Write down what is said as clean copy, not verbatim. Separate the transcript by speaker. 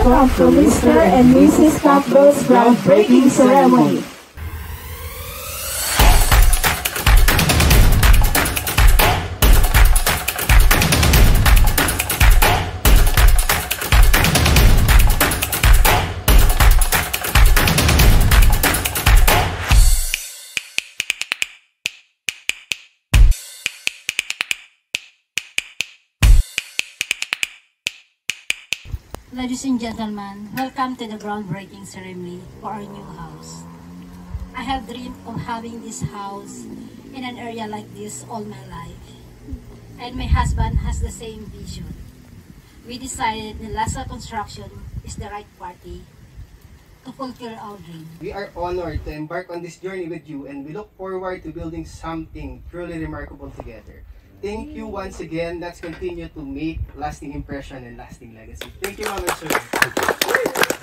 Speaker 1: welcome to Mr. and Mrs. Campbell's groundbreaking ceremony.
Speaker 2: Ladies and gentlemen, welcome to the groundbreaking ceremony for our new house. I have dreamed of having this house in an area like this all my life. And my husband has the same vision. We decided the LASA construction is the right party to fulfill our dream.
Speaker 3: We are honored to embark on this journey with you, and we look forward to building something truly remarkable together. Thank you once again. Let's continue to make lasting impression and lasting legacy. Thank you, Ma'am and Sir.